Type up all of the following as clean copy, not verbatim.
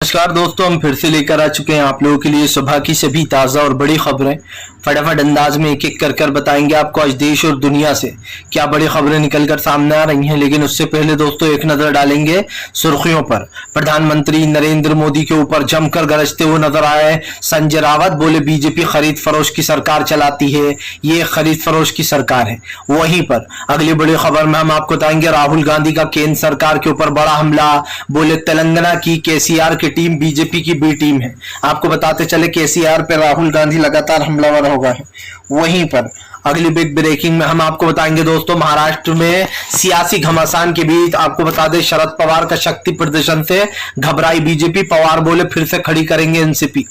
नमस्कार दोस्तों, हम फिर से लेकर आ चुके हैं आप लोगों के लिए सुबह की सभी ताज़ा और बड़ी खबरें। फटाफट अंदाज में एक एक कर बताएंगे आपको आज देश और दुनिया से क्या बड़ी खबरें निकलकर सामने आ रही हैं। लेकिन उससे पहले दोस्तों एक नजर डालेंगे सुर्खियों पर। प्रधानमंत्री नरेंद्र मोदी के ऊपर जमकर गरजते हुए नजर आए संजय रावत। बोले बीजेपी खरीद फरोश की सरकार चलाती है, ये खरीद फरोश की सरकार है। वहीं पर अगली बड़ी खबर में हम आपको बताएंगे राहुल गांधी का केंद्र सरकार के ऊपर बड़ा हमला। बोले तेलंगाना की केसीआर की टीम बीजेपी की बी टीम है। आपको बताते चले केसीआर पे राहुल गांधी लगातार हमलावर हो गए हैं। वहीं पर अगली बिग ब्रेकिंग में हम आपको बताएंगे दोस्तों महाराष्ट्र में सियासी घमासान के बीच आपको बता दें शरद पवार का शक्ति प्रदर्शन से घबराई बीजेपी। पवार बोले फिर से खड़ी करेंगे एनसीपी।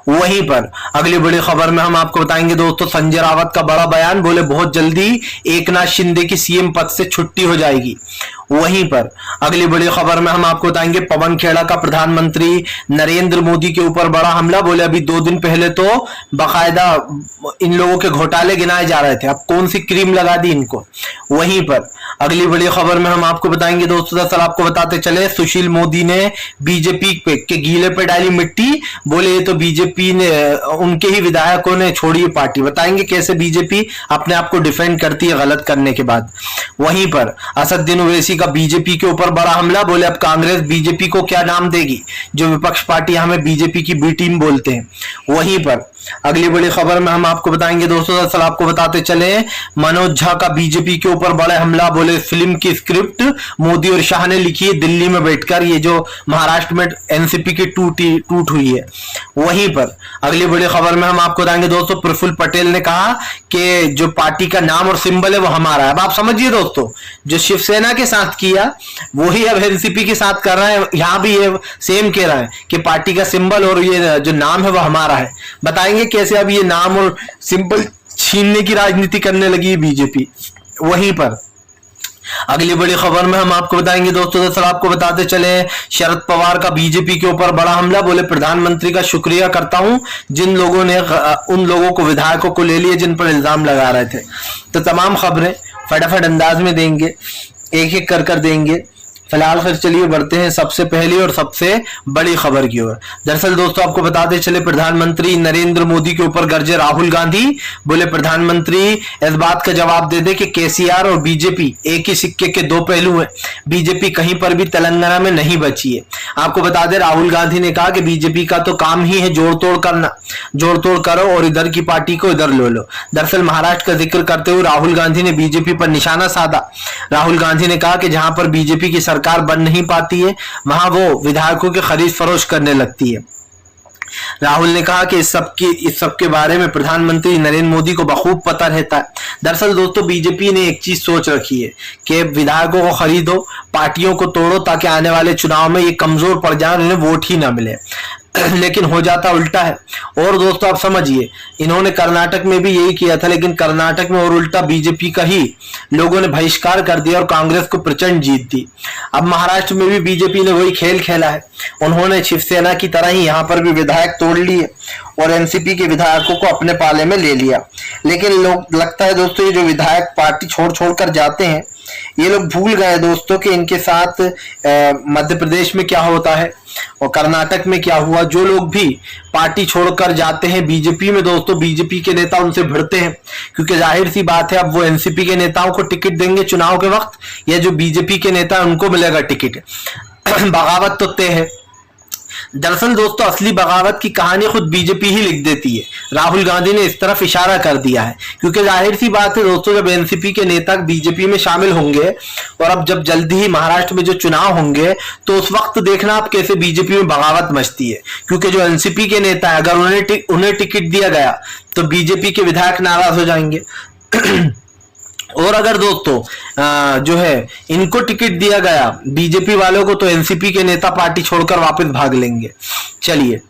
वहीं पर अगली बड़ी खबर में हम आपको बताएंगे दोस्तों संजय रावत का बड़ा बयान। बोले बहुत जल्दी एकनाथ शिंदे की सीएम पद से छुट्टी हो जाएगी। वहीं पर अगली बड़ी खबर में हम आपको बताएंगे पवन खेड़ा का प्रधानमंत्री नरेंद्र मोदी के ऊपर बड़ा हमला। बोले अभी 2 दिन पहले तो बाकायदा इन लोगों के घोटाले गिनाए जा रहे थे, अब कौन सी क्रीम लगा दी इनको। वहीं पर अगली बड़ी खबर में हम आपको बताएंगे दोस्तों दरअसल आपको बताते चले सुशील मोदी ने बीजेपी के गीले पे डाली मिट्टी। बोले ये तो बीजेपी ने उनके ही विधायकों ने छोड़ी पार्टी। बताएंगे कैसे बीजेपी अपने आप को डिफेंड करती है गलत करने के बाद। वहीं पर असदुद्दीन ओवैसी का बीजेपी के ऊपर बड़ा हमला। बोले अब कांग्रेस बीजेपी को क्या नाम देगी, जो विपक्ष पार्टी हमें बीजेपी की बी टीम बोलते हैं। वहीं पर अगली बड़ी खबर में हम आपको बताएंगे दोस्तों दरअसल आपको बताते चले मनोज झा का बीजेपी के ऊपर बड़ा हमला। बोले फिल्म की स्क्रिप्ट मोदी और शाह ने लिखी है दिल्ली में बैठकर, ये जो महाराष्ट्र में एनसीपी की टूट हुई है। वहीं पर अगली बड़ी खबर में हम आपको बताएंगे दोस्तों प्रफुल्ल पटेल ने कहा कि जो पार्टी का नाम और सिंबल है वो हमारा है। अब आप समझिए दोस्तों जो शिवसेना के साथ किया वही अब एनसीपी के साथ कर रहा है। यहां भी ये सेम कह रहा है कि पार्टी का सिंबल और ये जो नाम है वो हमारा है। बताएंगे कैसे अब ये नाम और सिंबल छीनने की राजनीति करने लगी है बीजेपी। वहीं पर अगली बड़ी खबर में हम आपको बताएंगे दोस्तों दरअसल आपको बताते चले शरद पवार का बीजेपी के ऊपर बड़ा हमला। बोले प्रधानमंत्री का शुक्रिया करता हूं जिन लोगों ने उन लोगों को विधायकों को ले लिया जिन पर इल्जाम लगा रहे थे। तो तमाम खबरें फटाफट अंदाज में देंगे, एक एक कर देंगे। फिलहाल फिर चलिए बढ़ते हैं सबसे पहली और सबसे बड़ी खबर की ओर। दरअसल दोस्तों आपको बताते चले प्रधानमंत्री नरेंद्र मोदी के ऊपर गरजे राहुल गांधी। बोले प्रधानमंत्री इस बात का जवाब दे दे कि केसीआर और बीजेपी एक ही सिक्के के 2 पहलू हैं। बीजेपी कहीं पर भी तेलंगाना में नहीं बची है। आपको बता दें राहुल गांधी ने कहा कि बीजेपी का तो काम ही है जोड़ तोड़ करना, जोड़ तोड़ करो और इधर की पार्टी को इधर ले लो। दरअसल महाराष्ट्र का जिक्र करते हुए राहुल गांधी ने बीजेपी पर निशाना साधा। राहुल गांधी ने कहा कि जहां पर बीजेपी की सरकार बन नहीं पाती है वहां वो विधायकों के खरीद फरोश करने लगती है। राहुल ने कहा कि इस सब के बारे में प्रधानमंत्री नरेंद्र मोदी को बखूब पता रहता है। दरअसल दोस्तों बीजेपी ने एक चीज सोच रखी है कि विधायकों को खरीदो, पार्टियों को तोड़ो ताकि आने वाले चुनाव में ये कमजोर पड़ जाए, उन्हें वोट ही ना मिले। लेकिन हो जाता उल्टा है। और दोस्तों आप समझिए इन्होंने कर्नाटक में भी यही किया था, लेकिन कर्नाटक में और उल्टा बीजेपी का ही लोगों ने बहिष्कार कर दिया और कांग्रेस को प्रचंड जीत दी। अब महाराष्ट्र में भी बीजेपी ने वही खेल खेला है। उन्होंने शिवसेना की तरह ही यहाँ पर भी विधायक तोड़ लिए और एनसीपी के विधायकों को अपने पाले में ले लिया। लेकिन लोग लगता है दोस्तों ये जो विधायक पार्टी छोड़ कर जाते हैं ये लोग भूल गए दोस्तों कि इनके साथ मध्य प्रदेश में क्या होता है और कर्नाटक में क्या हुआ। जो लोग भी पार्टी छोड़कर जाते हैं बीजेपी में दोस्तों बीजेपी के नेता उनसे भिड़ते हैं, क्योंकि जाहिर सी बात है अब वो एनसीपी के नेताओं को टिकट देंगे चुनाव के वक्त या जो बीजेपी के नेता उनको मिलेगा टिकट। बगावत तो तय है। दरअसल दोस्तों असली बगावत की कहानी खुद बीजेपी ही लिख देती है। राहुल गांधी ने इस तरफ इशारा कर दिया है, क्योंकि जाहिर सी बात है दोस्तों जब एनसीपी के नेता बीजेपी में शामिल होंगे और अब जब जल्दी ही महाराष्ट्र में जो चुनाव होंगे तो उस वक्त देखना आप कैसे बीजेपी में बगावत मचती है। क्योंकि जो एनसीपी के नेता है अगर उन्हें टिकट दिया गया तो बीजेपी के विधायक नाराज हो जाएंगे और अगर दोस्तों जो है इनको टिकट दिया गया बीजेपी वालों को तो एनसीपी के नेता पार्टी छोड़कर वापस भाग लेंगे। चलिए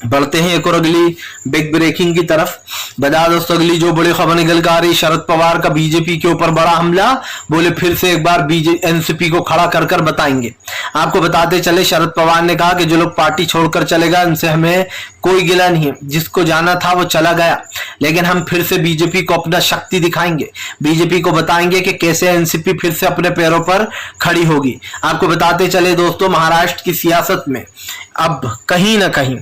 बढ़ते हैं एक और अगली बिग ब्रेकिंग की तरफ। बता दोस्तों अगली जो बड़ी खबर निकल कर आ रही शरद पवार का बीजेपी के ऊपर बड़ा हमला। बोले फिर से एक बार एनसीपी को खड़ा कर बताएंगे। आपको बताते चले शरद पवार ने कहा कि जो लोग पार्टी छोड़कर चले गए उनसे हमें कोई गिला नहीं है, जिसको जाना था वो चला गया, लेकिन हम फिर से बीजेपी को अपना शक्ति दिखाएंगे। बीजेपी को बताएंगे कि कैसे एनसीपी फिर से अपने पैरों पर खड़ी होगी। आपको बताते चले दोस्तों महाराष्ट्र की सियासत में अब कहीं ना कहीं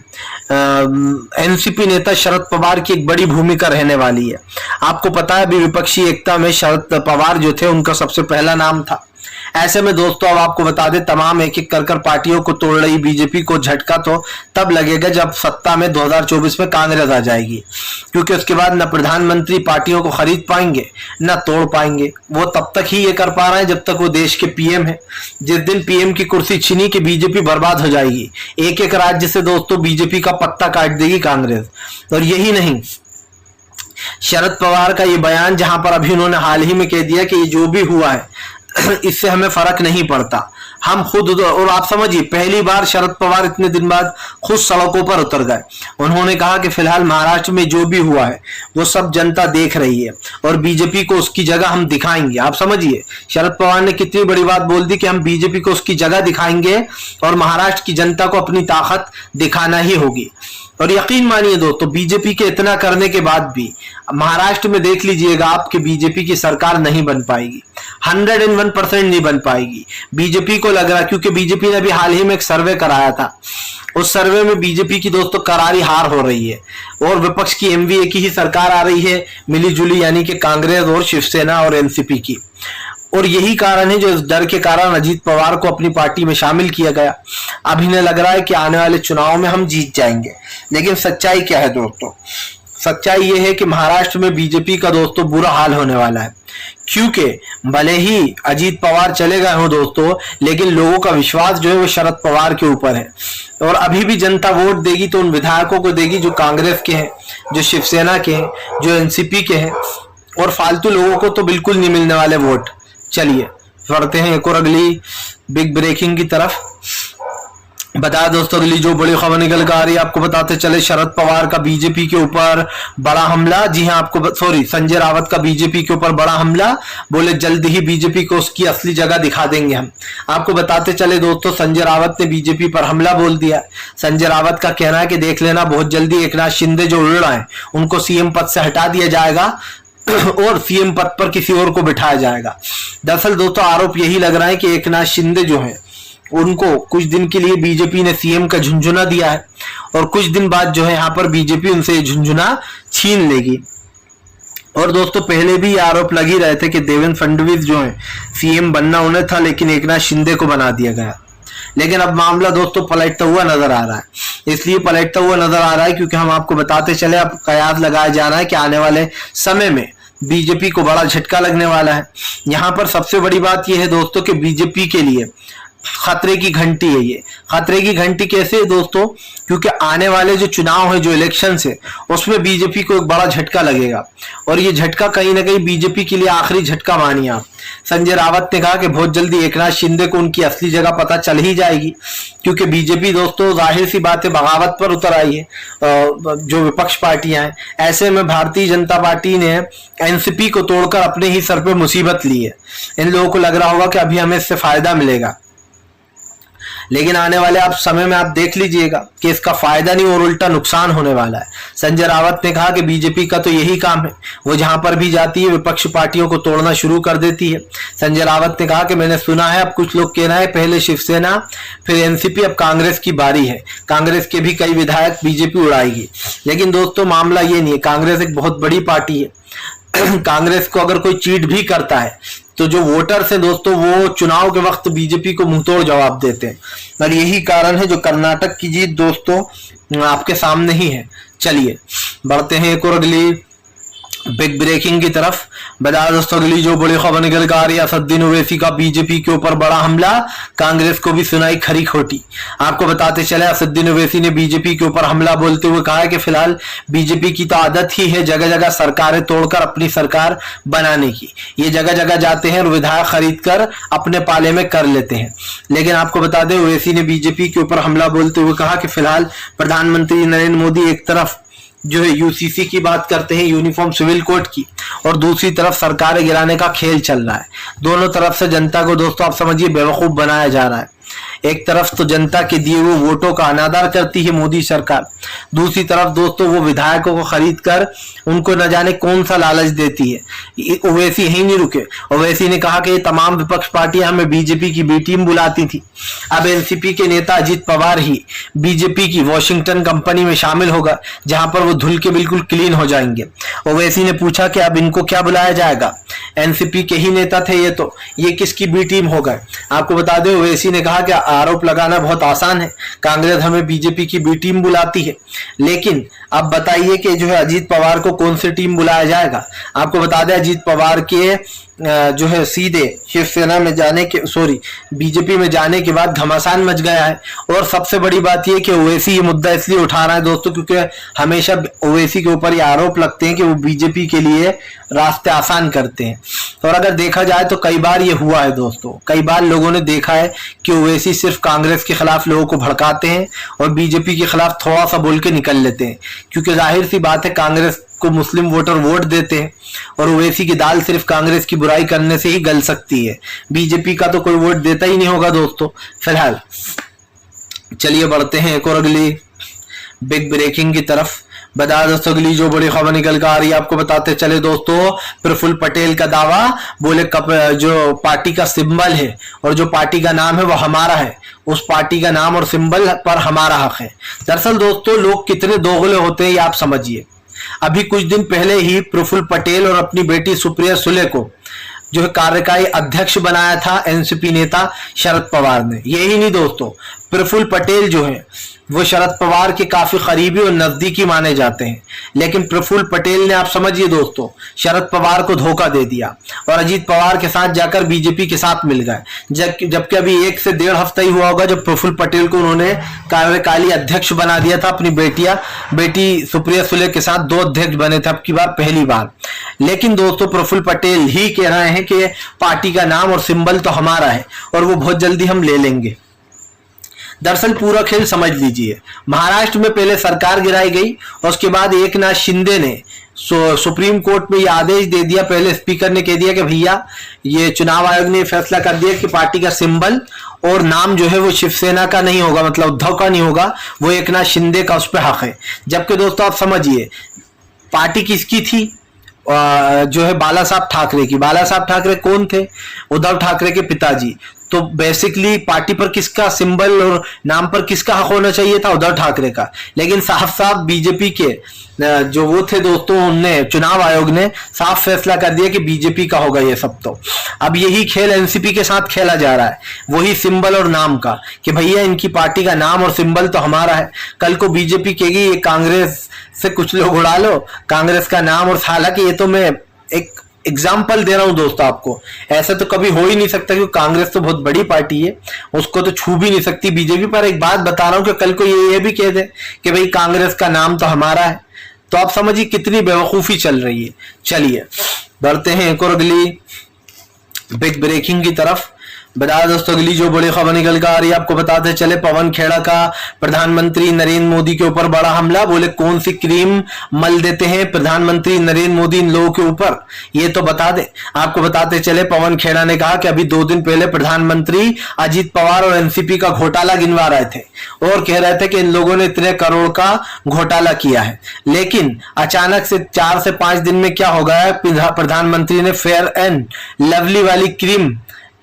एनसीपी नेता शरद पवार की एक बड़ी भूमिका रहने वाली है। आपको पता है अभी विपक्षी एकता में शरद पवार जो थे उनका सबसे पहला नाम था। ऐसे में दोस्तों अब आपको बता दें तमाम एक एक कर पार्टियों को तोड़ रही बीजेपी को झटका तो तब लगेगा जब सत्ता में 2024 में कांग्रेस आ जाएगी, क्योंकि उसके बाद न प्रधानमंत्री पार्टियों को खरीद पाएंगे न तोड़ पाएंगे। वो तब तक ही ये कर पा रहे हैं जब तक वो देश के पीएम है। जिस दिन पीएम की कुर्सी छीनी कि बीजेपी बर्बाद हो जाएगी। एक एक राज्य से दोस्तों बीजेपी का पत्ता काट देगी कांग्रेस। और यही नहीं, शरद पवार का ये बयान जहां पर अभी उन्होंने हाल ही में कह दिया कि ये जो भी हुआ है इससे हमें फर्क नहीं पड़ता, हम खुद। और आप समझिए पहली बार शरद पवार इतने दिन बाद खुद सड़कों पर उतर गए। उन्होंने कहा कि फिलहाल महाराष्ट्र में जो भी हुआ है वो सब जनता देख रही है और बीजेपी को उसकी जगह हम दिखाएंगे। आप समझिए शरद पवार ने कितनी बड़ी बात बोल दी कि हम बीजेपी को उसकी जगह दिखाएंगे और महाराष्ट्र की जनता को अपनी ताकत दिखाना ही होगी। और यकीन मानिए दोस्तों बीजेपी के इतना करने के बाद भी महाराष्ट्र में देख लीजिएगा आपके बीजेपी की सरकार नहीं बन पाएगी, 101% नहीं बन पाएगी। बीजेपी को लग रहा, क्योंकि बीजेपी ने अभी हाल ही में एक सर्वे कराया था, उस सर्वे में बीजेपी की दोस्तों करारी हार हो रही है और विपक्ष की एमवीए की ही सरकार आ रही है मिली जुली, यानी कि कांग्रेस और शिवसेना और एनसीपी की। और यही कारण है जो इस डर के कारण अजीत पवार को अपनी पार्टी में शामिल किया गया। अब इन्हें लग रहा है कि आने वाले चुनाव में हम जीत जाएंगे, लेकिन सच्चाई क्या है दोस्तों? सच्चाई ये है कि महाराष्ट्र में बीजेपी का दोस्तों बुरा हाल होने वाला है, क्योंकि भले ही अजीत पवार चले गए हो दोस्तों, लेकिन लोगों का विश्वास जो है वो शरद पवार के ऊपर है। और अभी भी जनता वोट देगी तो उन विधायकों को देगी जो कांग्रेस के हैं, जो शिवसेना के हैं, जो एनसीपी के हैं, और फालतू लोगों को तो बिल्कुल नहीं मिलने वाले वोट। चलिए बढ़ते हैं एक और अगली बिग ब्रेकिंग की तरफ। बता दोस्तों अगली जो बड़ी खबर निकल कर आ रही है, आपको बताते चले शरद पवार का बीजेपी के ऊपर बड़ा हमला। जी हां, संजय रावत का बीजेपी के ऊपर बड़ा हमला। बोले जल्द ही बीजेपी को उसकी असली जगह दिखा देंगे हम। आपको बताते चले दोस्तों संजय रावत ने बीजेपी पर हमला बोल दिया। संजय रावत का कहना है कि देख लेना बहुत जल्दी एकनाथ शिंदे जो उड़ रहे हैं उनको सीएम पद से हटा दिया जाएगा और सीएम पद पर किसी और को बिठाया जाएगा। दरअसल दोस्तों आरोप यही लग रहा है कि एकनाथ शिंदे जो है उनको कुछ दिन के लिए बीजेपी ने सीएम का झुंझुना दिया है और कुछ दिन बाद जो है यहाँ पर बीजेपी उनसे झुंझुना छीन लेगी। और दोस्तों पहले भी आरोप लग ही रहे थे कि देवेंद्र फडणवीस जो है सीएम बनना उन्हें था, लेकिन एकनाथ शिंदे को बना दिया गया। लेकिन अब मामला दोस्तों पलटता हुआ नजर आ रहा है। इसलिए पलटता हुआ नजर आ रहा है क्योंकि हम आपको बताते चले, अब कयास लगाया जा रहा है कि आने वाले समय में बीजेपी को बड़ा झटका लगने वाला है। यहाँ पर सबसे बड़ी बात यह है दोस्तों कि बीजेपी के लिए खतरे की घंटी है। ये खतरे की घंटी कैसे है दोस्तों? क्योंकि आने वाले जो चुनाव है, जो इलेक्शन है, उसमें बीजेपी को एक बड़ा झटका लगेगा और ये झटका कहीं ना कहीं बीजेपी के लिए आखिरी झटका मानिए आप। संजय रावत ने कहा कि बहुत जल्दी एकनाथ शिंदे को उनकी असली जगह पता चल ही जाएगी, क्योंकि बीजेपी दोस्तों जाहिर सी बात है बगावत पर उतर आई है जो विपक्ष पार्टियां हैं। ऐसे में भारतीय जनता पार्टी ने एनसीपी को तोड़कर अपने ही सर पे मुसीबत ली है। इन लोगों को लग रहा होगा कि अभी हमें इससे फायदा मिलेगा, लेकिन आने वाले आप समय में आप देख लीजिएगा कि इसका फायदा नहीं और उल्टा नुकसान होने वाला है। संजय रावत ने कहा कि बीजेपी का तो यही काम है, वो जहां पर भी जाती है विपक्ष पार्टियों को तोड़ना शुरू कर देती है। संजय रावत ने कहा कि मैंने सुना है, अब कुछ लोग कहना है पहले शिवसेना फिर एनसीपी, अब कांग्रेस की बारी है, कांग्रेस के भी कई विधायक बीजेपी उड़ाएगी। लेकिन दोस्तों मामला ये नहीं है, कांग्रेस एक बहुत बड़ी पार्टी है। कांग्रेस को अगर कोई चीट भी करता है तो जो वोटर्स हैं दोस्तों वो चुनाव के वक्त बीजेपी को मुंहतोड़ जवाब देते हैं, और यही कारण है जो कर्नाटक की जीत दोस्तों आपके सामने ही है। चलिए बढ़ते हैं एक और अगली बिग ब्रेकिंग की तरफ। बता दोस्तों अगली जो बड़ी खबर निकल कर आ रही है, असदुद्दीन ओवैसी का बीजेपी के ऊपर बड़ा हमला, कांग्रेस को भी सुनाई खरी खोटी। आपको बताते चले असदुद्दीन ओवैसी ने बीजेपी के ऊपर हमला बोलते हुए कहा है कि फिलहाल बीजेपी की तो आदत ही है जगह जगह सरकारें तोड़कर अपनी सरकार बनाने की। ये जगह जगह जाते हैं और विधायक खरीद कर अपने पाले में कर लेते हैं। लेकिन आपको बता दें ओवैसी ने बीजेपी के ऊपर हमला बोलते हुए कहा कि फिलहाल प्रधानमंत्री नरेंद्र मोदी एक तरफ जो है यूसीसी की बात करते हैं, यूनिफॉर्म सिविल कोड की, और दूसरी तरफ सरकारें गिराने का खेल चल रहा है। दोनों तरफ से जनता को दोस्तों आप समझिए बेवकूफ बनाया जा रहा है। एक तरफ तो जनता के दिए हुए वोटों का अनादर करती है मोदी सरकार, दूसरी तरफ दोस्तों वो विधायकों को खरीद कर उनको न जाने कौन सा लालच देती है। ओवैसी यही नहीं रुके, ओवैसी ने कहा कि ये तमाम विपक्ष पार्टियां हमें बीजेपी की बी टीम बुलाती थी। अब एनसीपी के नेता अजीत पवार ही बीजेपी की वॉशिंगटन कंपनी में शामिल होगा, जहां पर वो धुल के बिल्कुल क्लीन हो जाएंगे। ओवैसी ने पूछा कि अब इनको क्या बुलाया जाएगा, एनसीपी के ही नेता थे ये किसकी बी टीम हो गए। आपको बता दें ओवैसी ने कहा कि आरोप लगाना बहुत आसान है, कांग्रेस हमें बीजेपी की बी टीम बुलाती है, लेकिन अब बताइए कि जो है अजीत पवार को कौन सी टीम बुलाया जाएगा। आपको बता दें अजीत पवार के जो है सीधे शिवसेना में जाने के बीजेपी में जाने के बाद घमासान मच गया है। और सबसे बड़ी बात यह कि ओवैसी ये मुद्दा इसलिए उठा रहा है दोस्तों क्योंकि हमेशा ओवैसी के ऊपर ये आरोप लगते हैं कि वो बीजेपी के लिए रास्ते आसान करते हैं। और अगर देखा जाए तो कई बार ये हुआ है दोस्तों, कई बार लोगों ने देखा है कि ओवैसी सिर्फ कांग्रेस के खिलाफ लोगों को भड़काते हैं और बीजेपी के खिलाफ थोड़ा सा बोल के निकल लेते हैं, क्योंकि जाहिर सी बात है कांग्रेस को मुस्लिम वोटर वोट देते हैं और ओवैसी की दाल सिर्फ कांग्रेस की बुराई करने से ही गल सकती है, बीजेपी का तो कोई वोट देता ही नहीं होगा दोस्तों। फिलहाल चलिए बढ़ते हैं एक और अगली बिग ब्रेकिंग की तरफ। बता दोस्तों अगली जो बड़ी खबर निकल कर आ रही है आपको बताते चले दोस्तों, प्रफुल्ल पटेल का दावा, बोले जो पार्टी का सिंबल है और जो पार्टी का नाम है वो हमारा है, उस पार्टी का नाम और सिंबल पर हमारा हक है। दरअसल दोस्तों लोग कितने दोगले होते हैं ये आप समझिए। अभी कुछ दिन पहले ही प्रफुल्ल पटेल और अपनी बेटी सुप्रिया सुले को जो है कार्यकारी अध्यक्ष बनाया था एनसीपी नेता शरद पवार ने। यही नहीं दोस्तों, प्रफुल्ल पटेल जो है वो शरद पवार के काफी करीबी और नजदीकी माने जाते हैं, लेकिन प्रफुल्ल पटेल ने आप समझिए दोस्तों शरद पवार को धोखा दे दिया और अजीत पवार के साथ जाकर बीजेपी के साथ मिल गए। जबकि अभी 1 से 1.5 हफ्ता ही हुआ होगा जब प्रफुल्ल पटेल को उन्होंने कार्यकारी अध्यक्ष बना दिया था, अपनी बेटी सुप्रिया सुले के साथ 2 अध्यक्ष बने थे, अब की बार पहली बार। लेकिन दोस्तों प्रफुल्ल पटेल ही कह रहे हैं कि पार्टी का नाम और सिंबल तो हमारा है और वो बहुत जल्दी हम ले लेंगे। दरअसल पूरा खेल समझ लीजिए, महाराष्ट्र में पहले सरकार गिराई गई और उसके बाद एकनाथ शिंदे ने सुप्रीम कोर्ट में ये आदेश दे दिया, पहले स्पीकर ने कह दिया कि भैया ये चुनाव आयोग ने फैसला कर दिया कि पार्टी का सिंबल और नाम जो है वो शिवसेना का नहीं होगा, मतलब उद्धव का नहीं होगा, वो एकनाथ शिंदे का उस पर हक है। जबकि दोस्तों आप समझिए पार्टी किसकी थी, जो है बाला साहब ठाकरे की। बाला साहब ठाकरे कौन थे, उद्धव ठाकरे के पिताजी। तो बेसिकली पार्टी पर किसका सिंबल और नाम पर किसका हक होना चाहिए था, उद्धव ठाकरे का। लेकिन साफ बीजेपी के जो वो थे दोस्तों, उनने चुनाव आयोग ने साफ फैसला कर दिया कि बीजेपी का होगा ये सब। तो अब यही खेल एनसीपी के साथ खेला जा रहा है, वही सिंबल और नाम का, कि भैया इनकी पार्टी का नाम और सिंबल तो हमारा है। कल को बीजेपी कहेगी ये कांग्रेस से कुछ लोग उड़ा लो कांग्रेस का नाम, और हालांकि ये तो मैं एक एग्जाम्पल दे रहा हूं दोस्तों आपको, ऐसा तो कभी हो ही नहीं सकता क्योंकि कांग्रेस तो बहुत बड़ी पार्टी है, उसको तो छू भी नहीं सकती बीजेपी। पर एक बात बता रहा हूं कि कल को ये भी कह दे कि भाई कांग्रेस का नाम तो हमारा है, तो आप समझिए कितनी बेवकूफी चल रही है। चलिए बढ़ते हैं एक और अगली बिग ब्रेकिंग की तरफ। बता दोस्तों अगली जो बड़ी खबर निकल कर आ रही है आपको बताते चले, पवन खेड़ा का प्रधानमंत्री नरेंद्र मोदी के ऊपर बड़ा हमला, बोले कौन सी क्रीम मल देते हैं प्रधानमंत्री नरेंद्र मोदी इन लोगों के ऊपर, ये तो बता दे। आपको बताते चले पवन खेड़ा ने कहा कि अभी 2 दिन पहले प्रधानमंत्री अजीत पवार और एनसीपी का घोटाला गिनवा रहे थे और कह रहे थे कि इन लोगों ने इतने करोड़ का घोटाला किया है, लेकिन अचानक से 4 से 5 दिन में क्या हो गया, प्रधानमंत्री ने फेयर एंड लवली वाली क्रीम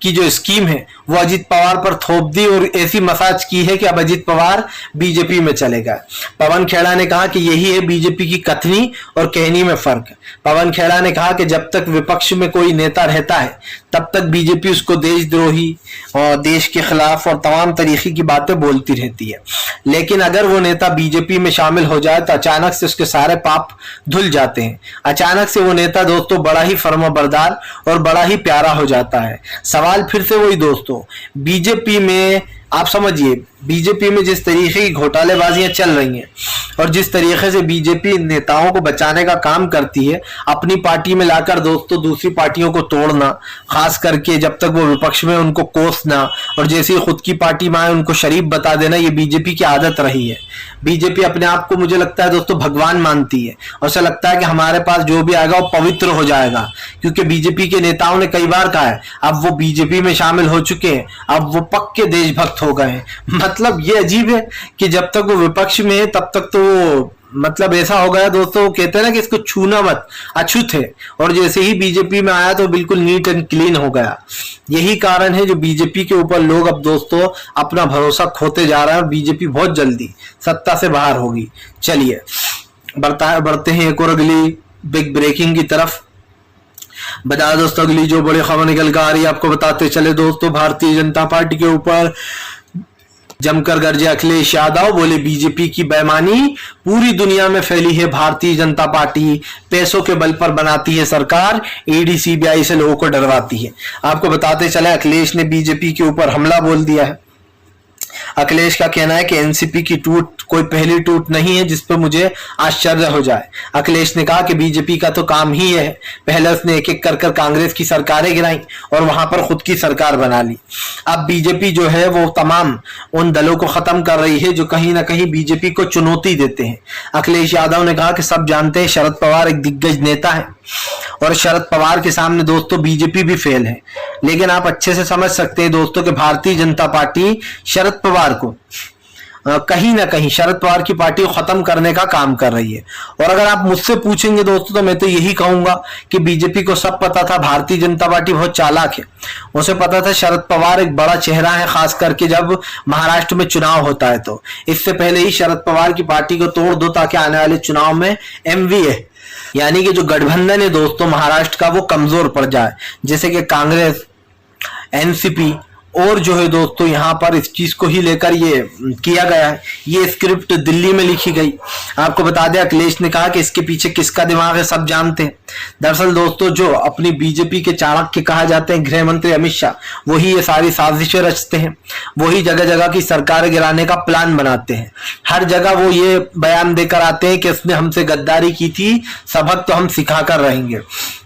की जो स्कीम है वो अजीत पवार पर थोप दी और ऐसी मसाज की है कि अब अजीत पवार बीजेपी में चले गए। पवन खेड़ा ने कहा कि यही है बीजेपी की कथनी और कहनी में फर्क। पवन खेड़ा ने कहा कि जब तक विपक्ष में कोई नेता रहता है तब तक बीजेपी उसको देशद्रोही और देश के खिलाफ और तमाम तरीके की बातें बोलती रहती है, लेकिन अगर वो नेता बीजेपी में शामिल हो जाए तो अचानक से उसके सारे पाप धुल जाते हैं। अचानक से वो नेता दोस्तों बड़ा ही फर्माबरदार और बड़ा ही प्यारा हो जाता है। सवाल फिर से वही दोस्तों, बीजेपी में आप समझिए बीजेपी में जिस तरीके की घोटालेबाजियां चल रही हैं और जिस तरीके से बीजेपी नेताओं को बचाने का काम करती है, अपनी पार्टी में लाकर दोस्तों दूसरी पार्टियों को तोड़ना, खास करके जब तक वो विपक्ष में उनको कोसना और जैसे ही खुद की पार्टी में आए उनको शरीफ बता देना, ये बीजेपी की आदत रही है। बीजेपी अपने आप को मुझे लगता है दोस्तों भगवान मानती है और ऐसा लगता है कि हमारे पास जो भी आएगा वो पवित्र हो जाएगा, क्योंकि बीजेपी के नेताओं ने कई बार कहा है अब वो बीजेपी में शामिल हो चुके हैं, अब वो पक्के देशभक्त वक्त हो गए हैं। मतलब ये अजीब है कि जब तक वो विपक्ष में है तब तक तो वो मतलब ऐसा हो गया दोस्तों, कहते हैं ना कि इसको छूना मत, अछूत है। और जैसे ही बीजेपी में आया तो बिल्कुल नीट एंड क्लीन हो गया। यही कारण है जो बीजेपी के ऊपर लोग अब दोस्तों अपना भरोसा खोते जा रहे हैं और बीजेपी बहुत जल्दी सत्ता से बाहर होगी। चलिए बढ़ते हैं एक और अगली बिग ब्रेकिंग की तरफ। बता दोस्तों अगली जो बड़ी खबर निकल कर आ रही है आपको बताते चले दोस्तों, भारतीय जनता पार्टी के ऊपर जमकर गरजे अखिलेश यादव, बोले बीजेपी की बेईमानी पूरी दुनिया में फैली है, भारतीय जनता पार्टी पैसों के बल पर बनाती है सरकार, ईडी सीबीआई से लोगों को डरवाती है। आपको बताते चले अखिलेश ने बीजेपी के ऊपर हमला बोल दिया है। अखिलेश का कहना है कि एनसीपी की टूट कोई पहली टूट नहीं है जिस पर मुझे आश्चर्य हो जाए। अखिलेश ने कहा कि बीजेपी का तो काम ही है, पहले उसने एक एक कर कांग्रेस की सरकारें गिराई और वहां पर खुद की सरकार बना ली। अब बीजेपी जो है वो तमाम उन दलों को खत्म कर रही है जो कहीं ना कहीं बीजेपी को चुनौती देते हैं। अखिलेश यादव ने कहा कि सब जानते हैं शरद पवार एक दिग्गज नेता है और शरद पवार के सामने दोस्तों बीजेपी भी फेल है, लेकिन आप अच्छे से समझ सकते हैं दोस्तों कि भारतीय जनता पार्टी शरद पवार को कहीं ना कहीं शरद पवार की पार्टी को खत्म करने का काम कर रही है। और अगर आप मुझसे पूछेंगे दोस्तों तो मैं तो यही कहूंगा कि बीजेपी को सब पता था, भारतीय जनता पार्टी बहुत चालाक है, उसे पता था शरद पवार एक बड़ा चेहरा है, खास करके जब महाराष्ट्र में चुनाव होता है तो इससे पहले ही शरद पवार की पार्टी को तोड़ दो ताकि आने वाले चुनाव में एमवीए यानी कि जो गठबंधन है दोस्तों महाराष्ट्र का वो कमजोर पड़ जाए, जैसे कि कांग्रेस, एनसीपी और जो है दोस्तों यहाँ पर इस चीज को ही लेकर ये किया गया है। ये स्क्रिप्ट दिल्ली में लिखी गई। आपको बता दें अखिलेश ने कहा कि इसके पीछे किसका दिमाग है सब जानते हैं। दरअसल दोस्तों जो अपनी बीजेपी के चाणक्य कहा जाते हैं गृह मंत्री अमित शाह, वही ये सारी साजिशें रचते हैं, वही जगह जगह की सरकार गिराने का प्लान बनाते हैं। हर जगह वो ये बयान देकर आते हैं कि उसने हमसे गद्दारी की थी, सबक तो हम सिखा कर रहेंगे।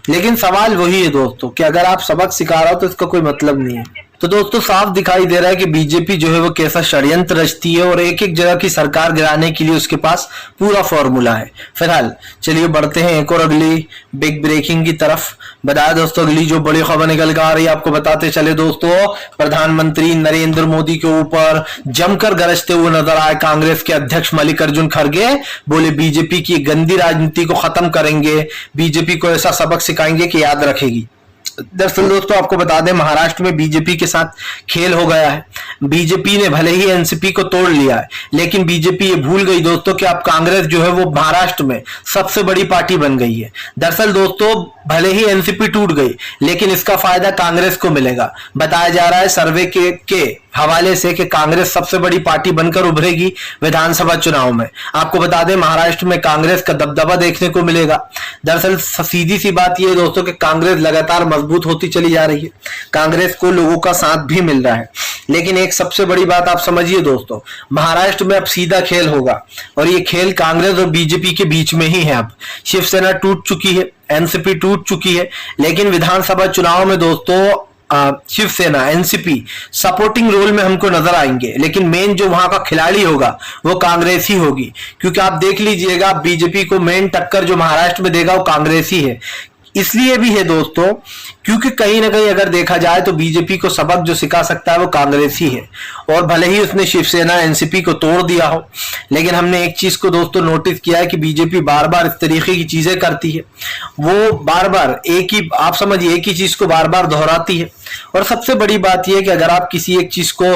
लेकिन सवाल वही है दोस्तों कि अगर आप सबक सिखा रहे हो तो इसका कोई मतलब नहीं है। तो दोस्तों साफ दिखाई दे रहा है कि बीजेपी जो है वो कैसा षड्यंत्र रचती है और एक एक जगह की सरकार गिराने के लिए उसके पास पूरा फॉर्मूला है। फिलहाल चलिए बढ़ते हैं एक और अगली बिग ब्रेकिंग की तरफ। बताया दोस्तों अगली जो बड़ी खबर निकल कर आ रही है आपको बताते चले दोस्तों, प्रधानमंत्री नरेंद्र मोदी के ऊपर जमकर गरजते हुए नजर आए कांग्रेस के अध्यक्ष मल्लिकार्जुन खड़गे, बोले बीजेपी की गंदी राजनीति को खत्म करेंगे, बीजेपी को ऐसा सबक सिखाएंगे कि याद रखेगी। दरअसल दोस्तों आपको बता दें महाराष्ट्र में बीजेपी के साथ खेल हो गया है। बीजेपी ने भले ही एनसीपी को तोड़ लिया है, लेकिन बीजेपी ये भूल गई दोस्तों कि अब कांग्रेस जो है वो महाराष्ट्र में सबसे बड़ी पार्टी बन गई है। दरअसल दोस्तों भले ही एनसीपी टूट गई लेकिन इसका फायदा कांग्रेस को मिलेगा। बताया जा रहा है सर्वे के हवाले से कि कांग्रेस सबसे बड़ी पार्टी बनकर उभरेगी विधानसभा चुनाव में। आपको बता दें महाराष्ट्र में कांग्रेस का दबदबा देखने को मिलेगा। दरअसल सीधी सी बात यह है दोस्तों कि कांग्रेस लगातार मजबूत होती चली जा रही है, कांग्रेस को लोगों का साथ भी मिल रहा है। लेकिन एक सबसे बड़ी बात आप समझिए दोस्तों, महाराष्ट्र में अब सीधा खेल होगा और ये खेल कांग्रेस और बीजेपी के बीच में ही है। अब शिवसेना टूट चुकी है, एनसीपी टूट चुकी है, लेकिन विधानसभा चुनाव में दोस्तों शिवसेना एनसीपी सपोर्टिंग रोल में हमको नजर आएंगे, लेकिन मेन जो वहां का खिलाड़ी होगा वो कांग्रेस ही होगी। क्योंकि आप देख लीजिएगा बीजेपी को मेन टक्कर जो महाराष्ट्र में देगा वो कांग्रेस ही है। इसलिए भी है दोस्तों क्योंकि कहीं ना कहीं अगर देखा जाए तो बीजेपी को सबक जो सिखा सकता है वो कांग्रेस ही है। और भले ही उसने शिवसेना एनसीपी को तोड़ दिया हो, लेकिन हमने एक चीज को दोस्तों नोटिस किया है कि बीजेपी बार बार इस तरीके की चीजें करती है, वो बार बार एक ही आप समझिए एक ही चीज को बार बार दोहराती है। और सबसे बड़ी बात यह है कि अगर आप किसी एक चीज को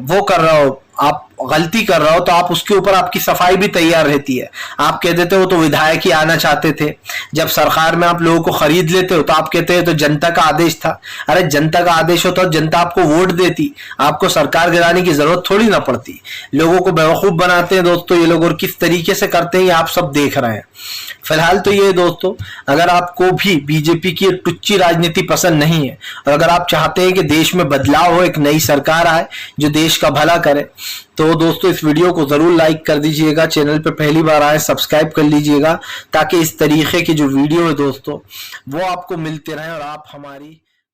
वो कर रहे हो, आप गलती कर रहे हो तो आप उसके ऊपर आपकी सफाई भी तैयार रहती है। आप कह देते हो तो विधायक ही आना चाहते थे, जब सरकार में आप लोगों को खरीद लेते हो तो आप कहते हैं तो जनता का आदेश था। अरे जनता का आदेश होता तो जनता आपको वोट देती, आपको सरकार गिराने की जरूरत थोड़ी ना पड़ती। लोगों को बेवकूफ बनाते हैं दोस्तों ये लोग, और किस तरीके से करते हैं ये आप सब देख रहे हैं। फिलहाल तो ये दोस्तों अगर आपको भी बीजेपी की टुच्ची राजनीति पसंद नहीं है और अगर आप चाहते हैं कि देश में बदलाव हो, एक नई सरकार आए जो देश का भला करे, तो दोस्तों इस वीडियो को जरूर लाइक कर दीजिएगा। चैनल पे पहली बार आए सब्सक्राइब कर लीजिएगा ताकि इस तरीके की जो वीडियो है दोस्तों वो आपको मिलते रहे और आप हमारी